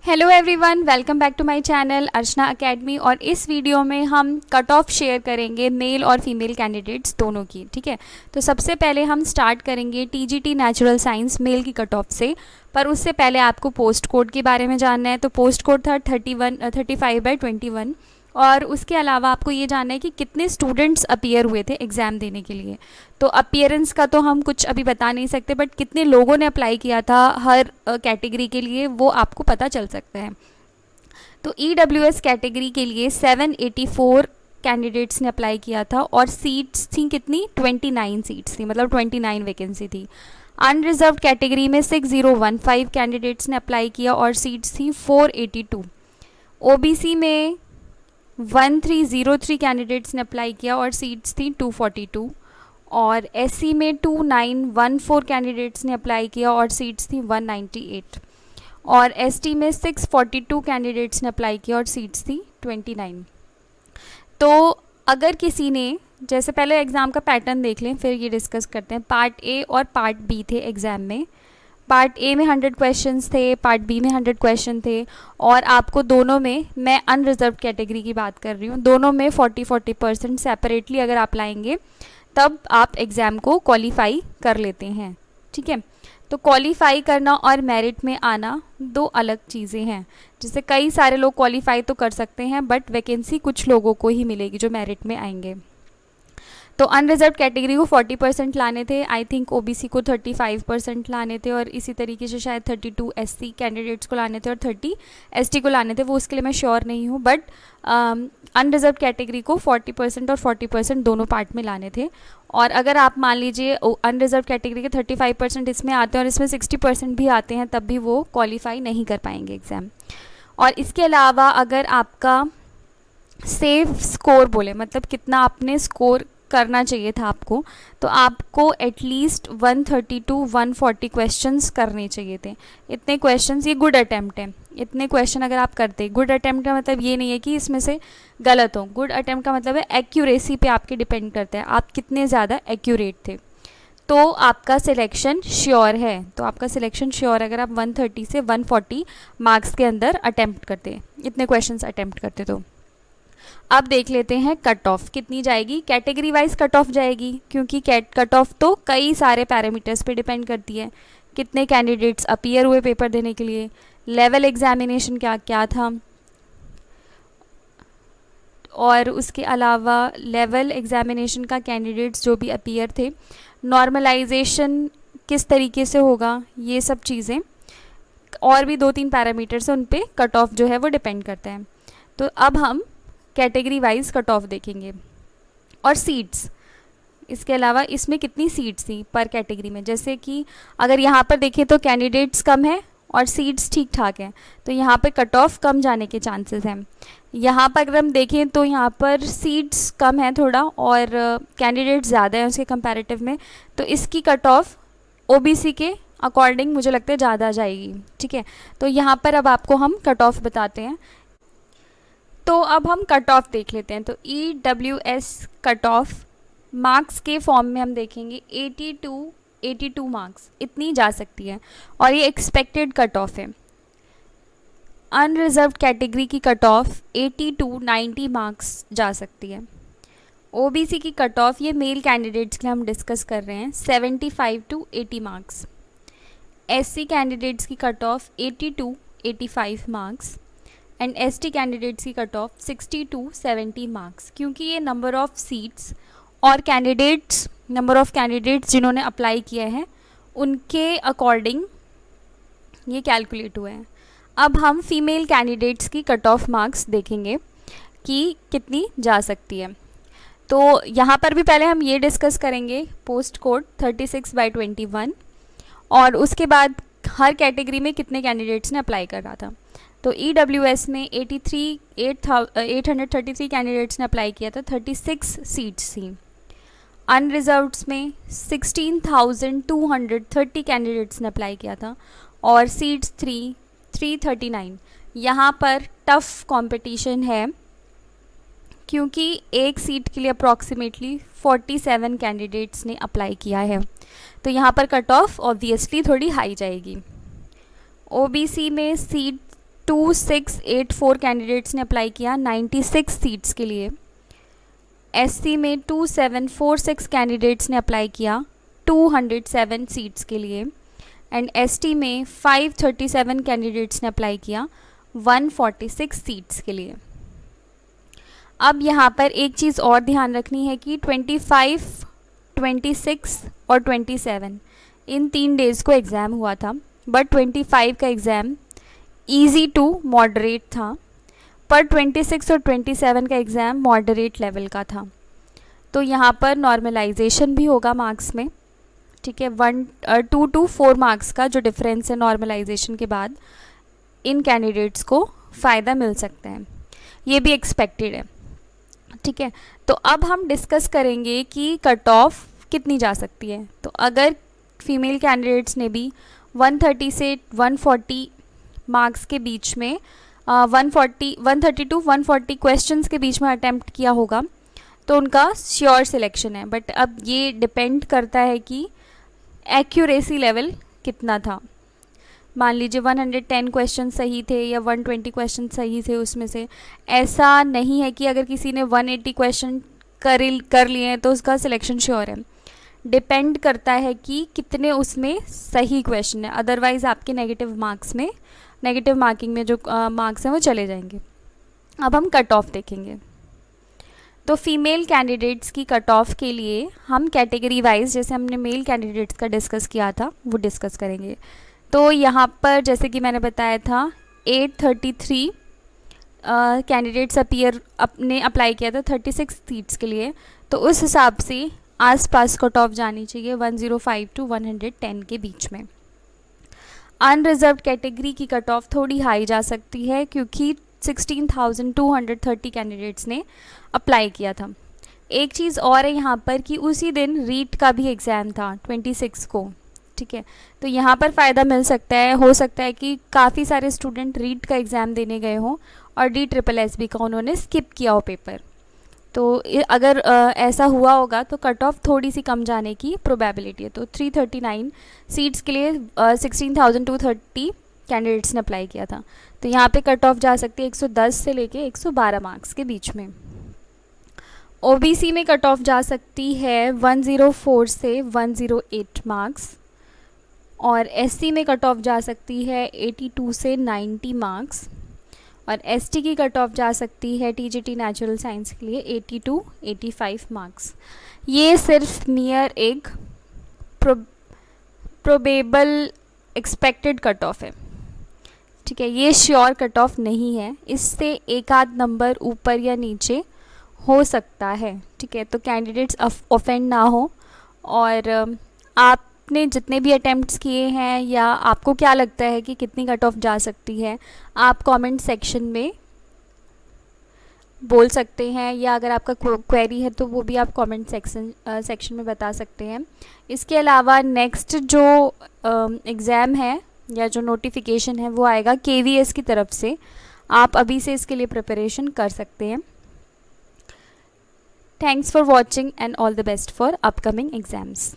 Hello everyone, welcome back to my channel Archana academy. और इस video में हम कट ऑफ शेयर करेंगे मेल और फीमेल कैंडिडेट्स दोनों की। ठीक है, तो सबसे पहले हम स्टार्ट करेंगे टीजीटी नेचुरल साइंस मेल की कट ऑफ से। पर उससे पहले आपको पोस्ट कोड के बारे में जानना है। तो पोस्ट कोड था 35/21। और उसके अलावा आपको ये जानना है कि कितने स्टूडेंट्स अपीयर हुए थे एग्ज़ाम देने के लिए। तो अपीयरेंस का तो हम कुछ अभी बता नहीं सकते, बट कितने लोगों ने अप्लाई किया था हर कैटेगरी के लिए वो आपको पता चल सकता है। तो EWS कैटेगरी के लिए 784 कैंडिडेट्स ने अप्लाई किया था और सीट्स थी कितनी, 29 सीट्स थी, मतलब 29 वैकेंसी थी। अनरिजर्व्ड कैटेगरी में 6015 कैंडिडेट्स ने अप्लाई किया और सीट्स थी 482। OBC में 1303 कैंडिडेट्स ने अप्लाई किया और सीट्स थी 242। और SC में 2914 कैंडिडेट्स ने अप्लाई किया और सीट्स थी 198। और ST में 642 कैंडिडेट्स ने अप्लाई किया और सीट्स थी 29। तो अगर किसी ने, जैसे पहले एग्ज़ाम का पैटर्न देख लें फिर ये डिस्कस करते हैं। पार्ट A और पार्ट B थे एग्ज़ाम में। पार्ट A में 100 क्वेश्चंस थे, पार्ट B में 100 क्वेश्चन थे। और आपको दोनों में, मैं अनरिजर्व कैटेगरी की बात कर रही हूँ, दोनों में 40% सेपरेटली अगर आप लाएंगे तब आप एग्ज़ाम को क्वालिफाई कर लेते हैं। ठीक है, तो क्वालिफाई करना और मेरिट में आना दो अलग चीज़ें हैं। जैसे कई सारे लोग क्वालिफाई तो कर सकते हैं बट वैकेंसी कुछ लोगों को ही मिलेगी जो मेरिट में आएंगे। तो अनरिजर्व कैटेगरी को 40% लाने थे, आई थिंक OBC को 35% लाने थे, और इसी तरीके से शायद 32 SC कैंडिडेट्स को लाने थे और 30 ST को लाने थे। वो उसके लिए मैं श्योर नहीं हूँ, बट अनरिजर्व कैटेगरी को 40% और 40% दोनों पार्ट में लाने थे। और अगर आप मान लीजिए अनरिजर्व कैटेगरी के 35% इसमें आते हैं और इसमें 60% भी आते हैं, तब भी वो क्वालिफाई नहीं कर पाएंगे एग्ज़ाम। और इसके अलावा अगर आपका सेफ स्कोर बोले, मतलब कितना आपने स्कोर करना चाहिए था आपको, तो आपको एटलीस्ट 130 to 140 क्वेश्चंस करने चाहिए थे। इतने क्वेश्चंस, ये गुड अटैम्प्ट है। इतने क्वेश्चन अगर आप करते, गुड अटैम्प्ट का मतलब ये नहीं है कि इसमें से गलत हो। गुड अटैम्प्ट का मतलब है एक्यूरेसी पे आपके डिपेंड करता है, आप कितने ज़्यादा एक्यूरेट थे, तो आपका सिलेक्शन श्योर है। तो आपका सिलेक्शन श्योर अगर आप 130 से 140 मार्क्स के अंदर अटैम्प्ट करते, इतने क्वेश्चन अटैम्प्ट करते। तो अब देख लेते हैं कट ऑफ कितनी जाएगी। कैटेगरी वाइज कट ऑफ जाएगी, क्योंकि कट ऑफ तो कई सारे पैरामीटर्स पे डिपेंड करती है। कितने कैंडिडेट्स अपीयर हुए पेपर देने के लिए, लेवल एग्जामिनेशन क्या क्या था, और उसके अलावा लेवल एग्जामिनेशन का कैंडिडेट्स जो भी अपीयर थे, नॉर्मलाइजेशन किस तरीके से होगा, ये सब चीज़ें, और भी 2-3 पैरामीटर्स हैं, उन पे कट ऑफ जो है वो डिपेंड करता है। तो अब हम कैटेगरी वाइज कट ऑफ देखेंगे। और सीट्स, इसके अलावा इसमें कितनी सीट्स थी पर कैटेगरी में। जैसे कि अगर यहाँ पर देखें तो कैंडिडेट्स कम है और सीट्स ठीक ठाक हैं, तो यहाँ पर कट ऑफ कम जाने के चांसेस हैं। यहाँ पर अगर हम देखें तो यहाँ पर सीट्स कम है थोड़ा और कैंडिडेट्स ज़्यादा हैं उसके कंपैरेटिव में, तो इसकी कट ऑफ OBC के अकॉर्डिंग मुझे लगता है ज़्यादा जाएगी। ठीक है, तो यहाँ पर अब आपको हम कट ऑफ बताते हैं। तो अब हम कट ऑफ देख लेते हैं। तो EWS कट ऑफ मार्क्स के फॉर्म में हम देखेंगे 82 मार्क्स इतनी जा सकती है, और ये एक्सपेक्टेड कट ऑफ है। अनरिजर्व्ड कैटेगरी की कट ऑफ 80 to 90 मार्क्स जा सकती है। OBC की कट ऑफ, ये मेल कैंडिडेट्स के लिए हम डिस्कस कर रहे हैं, 75 to 80 मार्क्स। SC कैंडिडेट्स की cut off 80 to 85 marks, and ST candidates की कट ऑफ 60 to 70 मार्क्स। क्योंकि ये नंबर ऑफ़ सीट्स और कैंडिडेट्स, नंबर ऑफ़ कैंडिडेट्स जिन्होंने अप्लाई किया है उनके अकॉर्डिंग ये कैलकुलेट हुए हैं। अब हम फीमेल कैंडिडेट्स की कट ऑफ मार्क्स देखेंगे कि कितनी जा सकती है। तो यहाँ पर भी पहले हम ये डिस्कस करेंगे पोस्ट कोड 36/21, और उसके बाद हर कैटेगरी में कितने कैंडिडेट्स ने अप्लाई करा था। तो EWS में 833 कैंडिडेट्स ने अप्लाई किया था, 36 सीट्स थी। अनरिजर्व्ड्स में 16,230 कैंडिडेट्स ने अप्लाई किया था और सीट्स 339। यहाँ पर टफ कंपटीशन है, क्योंकि एक सीट के लिए अप्रॉक्सीमेटली 47 कैंडिडेट्स ने अप्लाई किया है, तो यहाँ पर कट ऑफ ऑब्वियसली थोड़ी हाई जाएगी। OBC में सीट 2684 कैंडिडेट्स ने अप्लाई किया 96 सीट्स के लिए। एससी में 2746 कैंडिडेट्स ने अप्लाई किया 207 सीट्स के लिए। एंड एसटी में 537 कैंडिडेट्स ने अप्लाई किया 146 सीट्स के लिए। अब यहाँ पर एक चीज़ और ध्यान रखनी है कि 25, 26 और 27 इन 3 डेज़ को एग्ज़ाम हुआ था, बट 25 का एग्ज़ाम ईजी टू मॉडरेट था, पर 26 और 27 का एग्ज़ाम मॉडरेट लेवल का था। तो यहाँ पर नॉर्मलाइजेशन भी होगा मार्क्स में, ठीक है। 2 to 4 मार्क्स का जो डिफरेंस है नॉर्मलाइजेशन के बाद, इन कैंडिडेट्स को फ़ायदा मिल सकता है, ये भी एक्सपेक्टेड है, ठीक है। तो अब हम डिस्कस करेंगे कि कट ऑफ कितनी जा सकती है। तो अगर फीमेल कैंडिडेट्स ने भी 130 से 140 मार्क्स के बीच में 130 to 140 क्वेश्चंस के बीच में अटैम्प्ट किया होगा तो उनका श्योर सिलेक्शन है। बट अब ये डिपेंड करता है कि एक्यूरेसी लेवल कितना था। मान लीजिए 110 क्वेश्चन सही थे या 120 क्वेश्चन सही थे, उसमें से ऐसा नहीं है कि अगर किसी ने 180 क्वेश्चन कर लिए हैं तो उसका सिलेक्शन श्योर है। डिपेंड करता है कि कितने उसमें सही क्वेश्चन है, अदरवाइज़ आपके नेगेटिव मार्किंग में जो मार्क्स हैं वो चले जाएंगे। अब हम कट ऑफ देखेंगे। तो फीमेल कैंडिडेट्स की कट ऑफ के लिए हम कैटेगरी वाइज, जैसे हमने मेल कैंडिडेट्स का डिस्कस किया था, वो डिस्कस करेंगे। तो यहाँ पर जैसे कि मैंने बताया था 833 कैंडिडेट्स अपने अप्लाई किया था 36 सीट्स के लिए। तो उस हिसाब से आसपास कट ऑफ जानी चाहिए 105 to 110 के बीच में। अनरिजर्व्ड कैटेगरी की कट ऑफ थोड़ी हाई जा सकती है क्योंकि 16,230 कैंडिडेट्स ने अप्लाई किया था। एक चीज़ और है यहाँ पर कि उसी दिन रीट का भी एग्ज़ाम था 26 को, ठीक है। तो यहाँ पर फ़ायदा मिल सकता है, हो सकता है कि काफ़ी सारे स्टूडेंट रीट का एग्ज़ाम देने गए हों और DSSB का उन्होंने स्किप किया हो पेपर। तो अगर ऐसा हुआ होगा तो कट ऑफ थोड़ी सी कम जाने की प्रोबेबिलिटी है। तो 339 सीट्स के लिए 16,230 कैंडिडेट्स ने अप्लाई किया था। तो यहाँ पे कट ऑफ जा सकती है 110 से लेके 112 मार्क्स के बीच में। OBC में कट ऑफ जा सकती है 104 से 108 मार्क्स, और SC में कट ऑफ जा सकती है 82 से 90 मार्क्स, और ST की कट ऑफ जा सकती है TGT नेचुरल साइंस के लिए 80 to 85 मार्क्स। ये सिर्फ नियर एक प्रोबेबल एक्सपेक्टेड कट ऑफ है, ठीक है। ये श्योर कट ऑफ नहीं है, इससे एक आध नंबर ऊपर या नीचे हो सकता है, ठीक है। तो कैंडिडेट्स ऑफेंड ना हो, और आपने जितने भी अटेम्प्ट्स किए हैं या आपको क्या लगता है कि कितनी कट ऑफ जा सकती है, आप कमेंट सेक्शन में बोल सकते हैं, या अगर आपका क्वेरी है तो वो भी आप कमेंट सेक्शन में बता सकते हैं। इसके अलावा नेक्स्ट जो एग्ज़ाम है या जो नोटिफिकेशन है वो आएगा KVS की तरफ से, आप अभी से इसके लिए प्रिपरेशन कर सकते हैं। Thanks for watching and all the best for upcoming exams.